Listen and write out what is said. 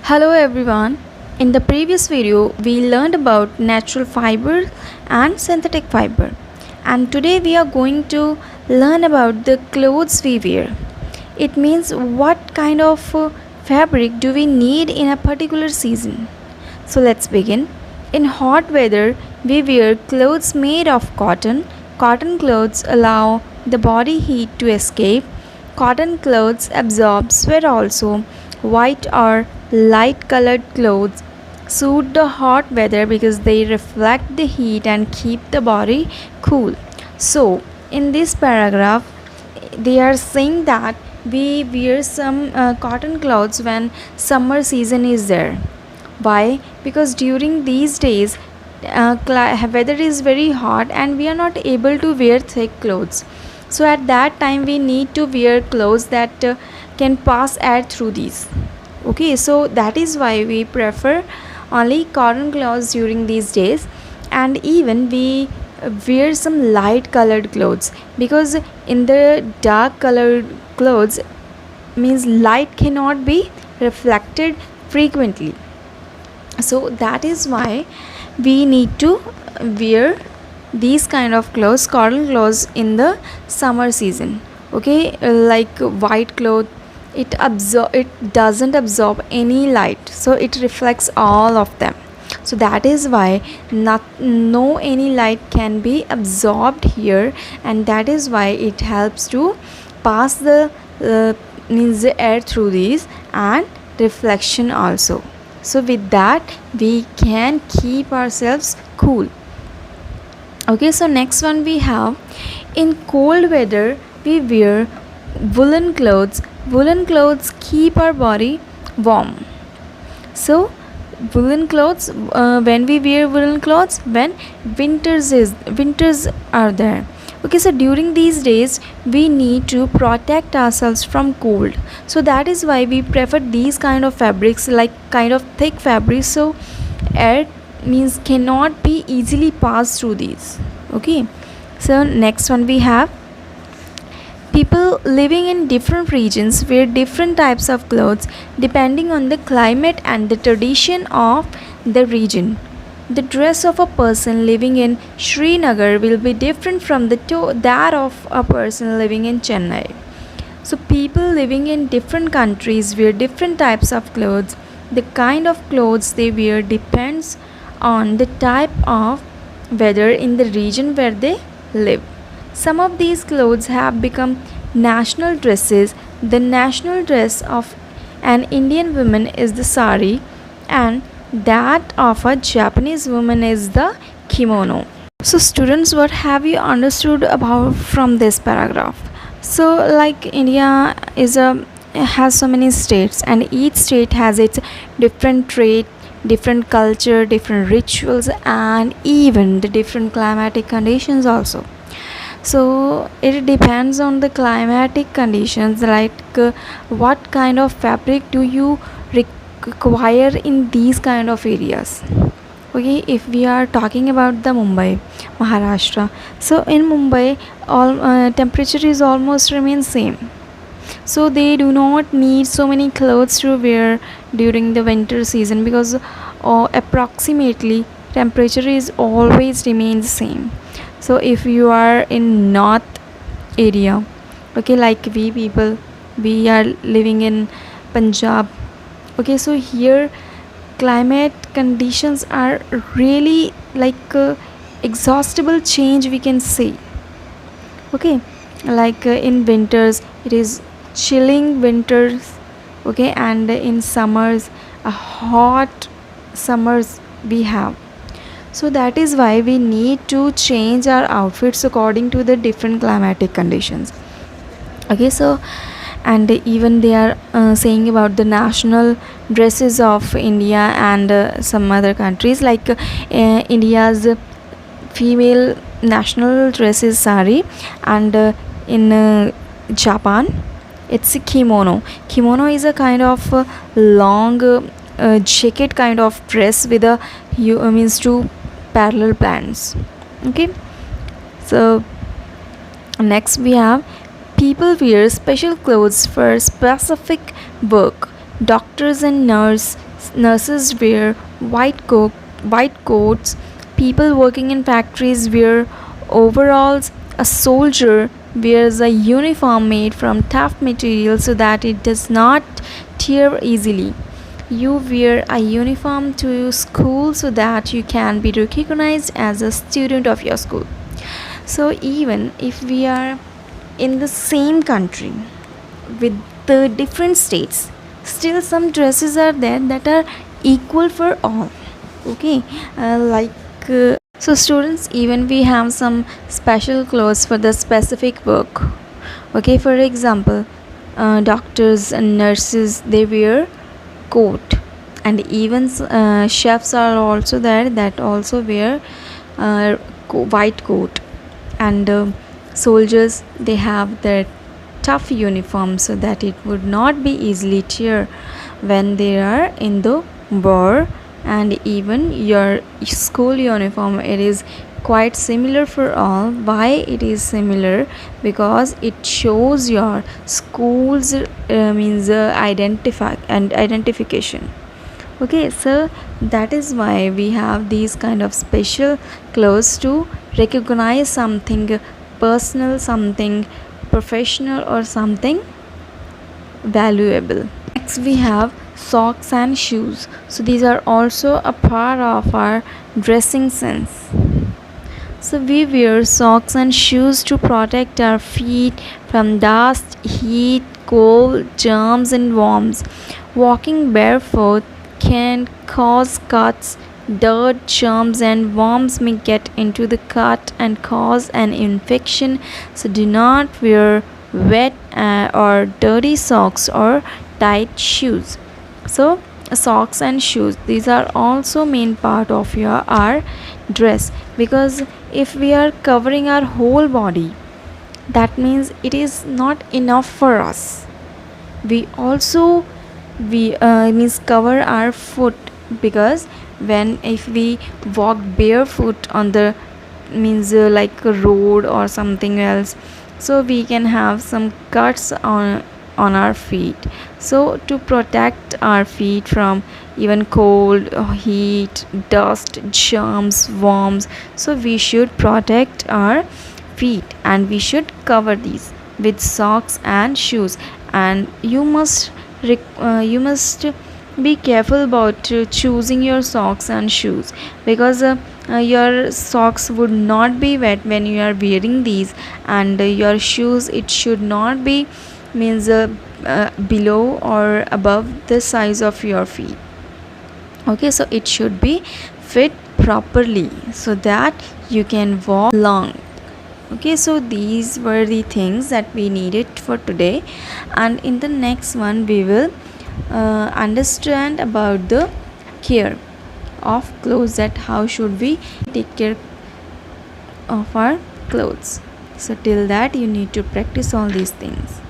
Hello everyone. In the previous video, we learned about natural fiber and synthetic fiber. And today we are going to learn about the clothes we wear. It means what kind of fabric do we need in a particular season. So let's begin. In hot weather, we wear clothes made of cotton. Cotton clothes allow the body heat to escape. Cotton clothes absorb sweat also. White or light colored clothes suit the hot weather because they reflect the heat and keep the body cool. So, in this paragraph, they are saying that we wear some cotton clothes when summer season is there. Why? Because during these days, weather is very hot and we are not able to wear thick clothes. So at that time, we need to wear clothes that can pass air through these. Okay, so that is why we prefer only cotton clothes during these days, and even we wear some light colored clothes because in the dark colored clothes means light cannot be reflected frequently, so that is why we need to wear these kind of clothes, cotton clothes, in the summer season. Okay, like white cloth, it doesn't absorb any light, so it reflects all of them. So that is why no any light can be absorbed here, and that is why it helps to pass the means the air through these and reflection also. So with that we can keep ourselves cool. Okay, so next one we have, in cold weather we wear woolen clothes. Woolen clothes keep our body warm. So woolen clothes, when we wear woolen clothes when winters are there. Okay, so during these days we need to protect ourselves from cold, so that is why we prefer these kind of fabrics, like kind of thick fabrics, so air means cannot be easily passed through these. Okay, so next one we have, people living in different regions wear different types of clothes depending on the climate and the tradition of the region. The dress of a person living in Srinagar will be different from that of a person living in Chennai. So, people living in different countries wear different types of clothes. The kind of clothes they wear depends on the type of weather in the region where they live. Some of these clothes have become national dresses. The national dress of an Indian woman is the sari, and that of a Japanese woman is the kimono. So, students, what have you understood about from this paragraph? So, like India is a has so many states, and each state has its different trait, different culture, different rituals, and even the different climatic conditions also. So it depends on the climatic conditions, like what kind of fabric do you require in these kind of areas. Okay, if we are talking about the Mumbai, Maharashtra, so in Mumbai all temperature is almost remain same, so they do not need so many clothes to wear during the winter season because approximately temperature is always remains same. So if you are in north area, okay, like we people, we are living in Punjab. Okay, so here climate conditions are really like exhaustible change, we can say. Okay, like in winters it is chilling winters. Okay, and in summers a hot summers we have. So that is why we need to change our outfits according to the different climatic conditions. Okay, so and even they are saying about the national dresses of India and some other countries, like India's female national dress is sari, and in Japan it's a kimono. Kimono is a kind of long jacket kind of dress with a means two parallel pants. Okay, so next we have, people wear special clothes for specific work. Doctors and nurses Nurses wear white coats. People working in factories wear overalls. A soldier wears a uniform made from tough material so that it does not tear easily. You wear a uniform to school so that you can be recognized as a student of your school. So, even if we are in the same country with the different states, still some dresses are there that are equal for all. Okay, so students, even we have some special clothes for the specific work. Okay, for example, doctors and nurses, they wear coat, and even chefs are also there that also wear white coat, and soldiers, they have their tough uniform so that it would not be easily tear when they are in the war. And even your school uniform, it is quite similar for all. Why it is similar? Because it shows your school's identification. Okay, so that is why we have these kind of special clothes to recognize something personal, something professional, or something valuable. Next we have socks and shoes. So these are also a part of our dressing sense. So we wear socks and shoes to protect our feet from dust, heat, cold, germs and worms. Walking barefoot can cause cuts. Dirt, germs and worms may get into the cut and cause an infection. So do not wear wet or dirty socks or tight shoes. So socks and shoes, these are also main part of our dress, because if we are covering our whole body, that means it is not enough for us. We also means cover our foot, because when if we walk barefoot on the like a road or something else, so we can have some cuts on our feet. So to protect our feet from even cold, heat, dust, germs, worms, so we should protect our feet and we should cover these with socks and shoes. And you must be careful about choosing your socks and shoes, because your socks would not be wet when you are wearing these, and your shoes, it should not be below or above the size of your feet. Okay, so it should be fit properly so that you can walk long. Okay, so these were the things that we needed for today, and in the next one we will understand about the care of clothes, that how should we take care of our clothes. So till that, you need to practice all these things.